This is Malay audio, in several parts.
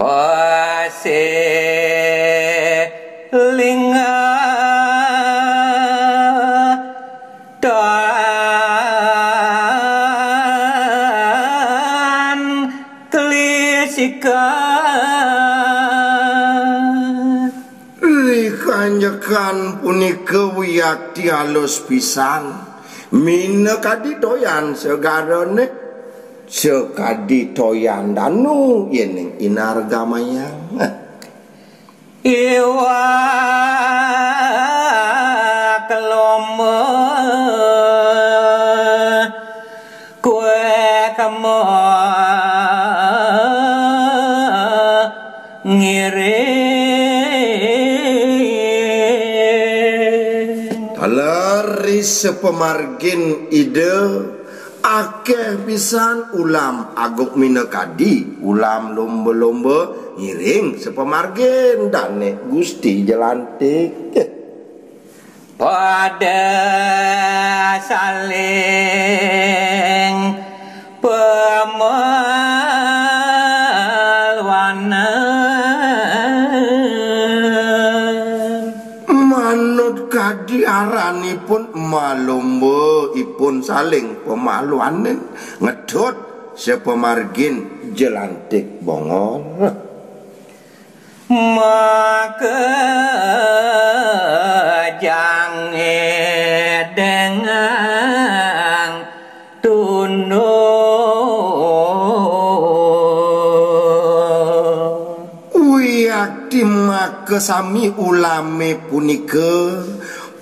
Pasilinga dan telisikan likanjekan punika wiyakti halus pisan mina kadi toyan segarane sekadi toyan danu yening inargamayang iwa kelomba kue kamu ngiring talaris sepemargin ide akeh pisan ulam aguk mina kadi ulam lomba-lomba ngiring sepemargin dane Gusti jelantik pada saling pemalwanan manut kadi aranipun malomba ipun saling pemalwanan ngedot sepemargin jelantik bongol maka jangan dengan tunduk wiyakti maka sami ulame punika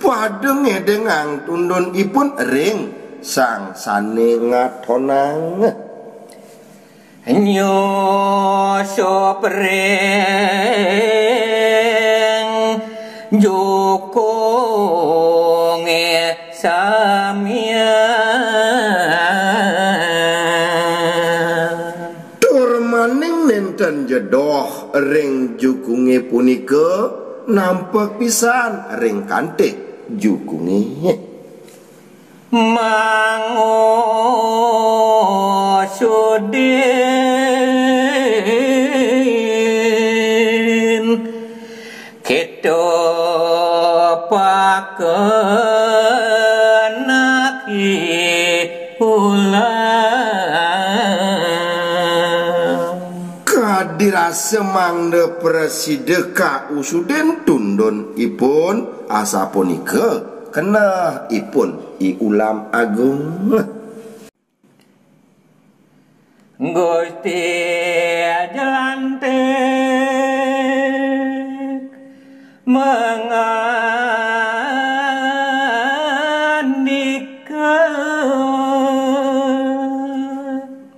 padenge dengan tundun ipun ring sang sane ngatonang nyosopring jukunge samian tur maning nenten jedoh ring jukunge punika nampak pisan ring kantik jukunge mangosudin kita pakenaki ulang kadirase mangde presideka usuden tundun ipun asa punika kena ipun i ulam agung Gusti jelantik mengandika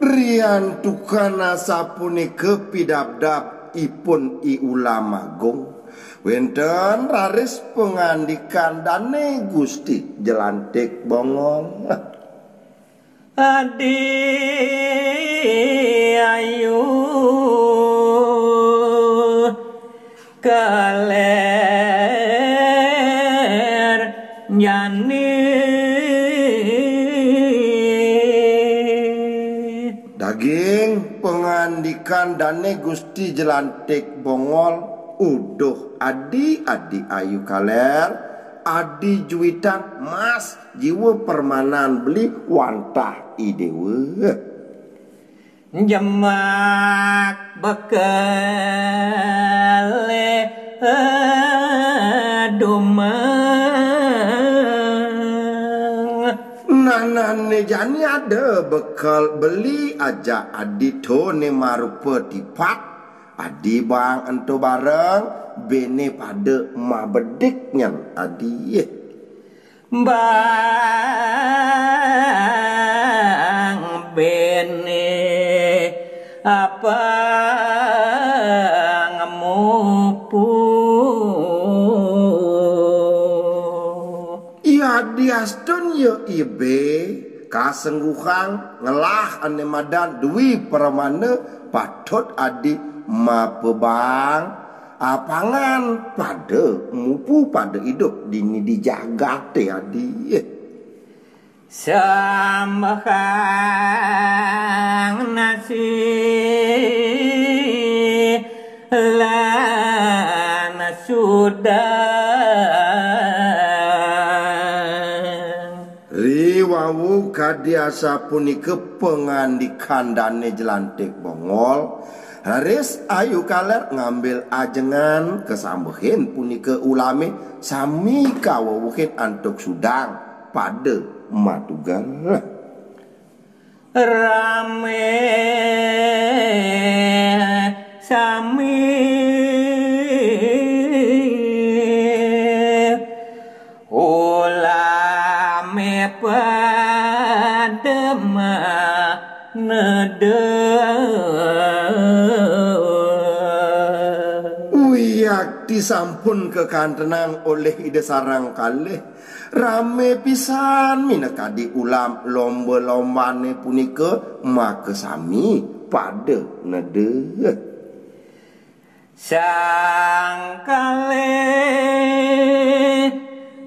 rian tukana sapunika pidabdab ipun i ulam agung wenten raris pengandikan dane Gusti jelantik bongol adi ayu kaler nyani daging pengandikan dane Gusti jelantik bongol uduh adi ayu kaler adi juwitan mas jiwa permanan beli wantah idewe jemak bekale domang nanane jani ada bekal beli aja adi tone marupa tipat adi bang ento bareng bene pada ma bediknya adi bang bene apa ngemupu iya diaston yo ibe kasengguhang ngelah ane madan dwi permane patut adi ma pebang apangan pada mupu pada hidup dini dijaga teh adi sambahang nasi sudang riwawu kadiasa punika pengandikandane jelantik bongol haris ayu kaler ngambil ajengan kesambehin punika ulame sami kawuhin antuk sudang pada matugal rame sami ulame padema nede wiyak disampun kekantenang oleh ide sarang kalih rame pisan minekadi ulam lomba-lombane punika make sami pada nede sang kalih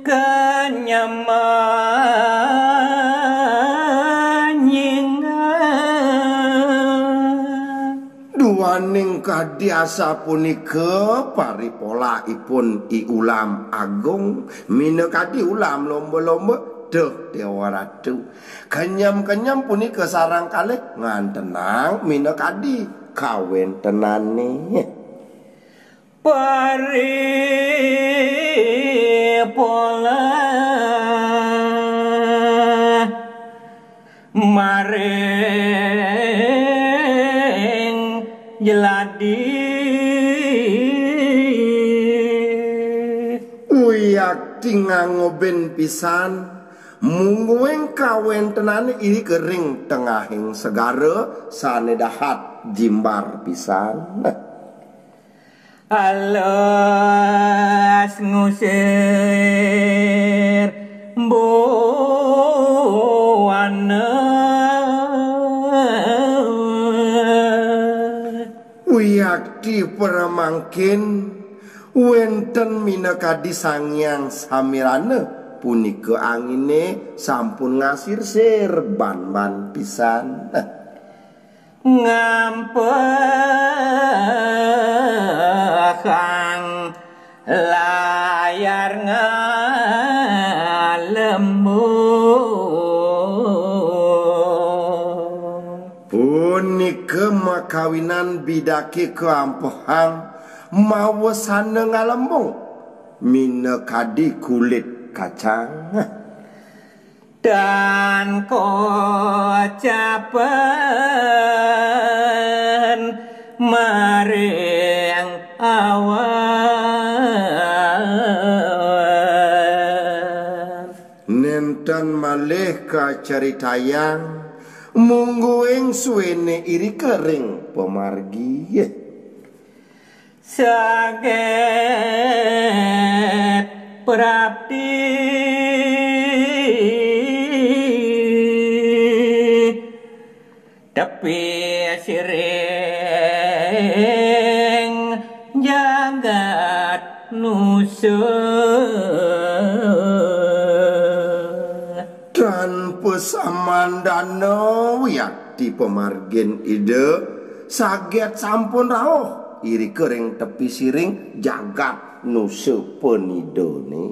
kenyamanyingan duaning kadiasa punika paripolaipun i ulam agung minekadi ulam lomba-lomba deh dewa ratu kenyam-kenyam punika sarang kalih ngantenang minekadi kawin tenane paripola maring jeladi uyak tingangoben pisan mungguing kawin tenane iri kering tengahing segara sane dahat jimbar pisan alas ngusir buana uyak di peramangkin wenten minekadi sangyang samirane punika angine sampun ngasir ban-ban pisan ngampekang layar ngalembung punika makawinan bidaki keampehang mawesane ngalembung minekadi kulit kacang dan kocapan maring awan nenten malih kacaritayang mungguing suwene iri kering pemargi saget prapti tapi siring jagat nusa dan pesamandana wiyak di pemargin ide saget sampun rawuh iri kering tepi siring jagat nusa penidone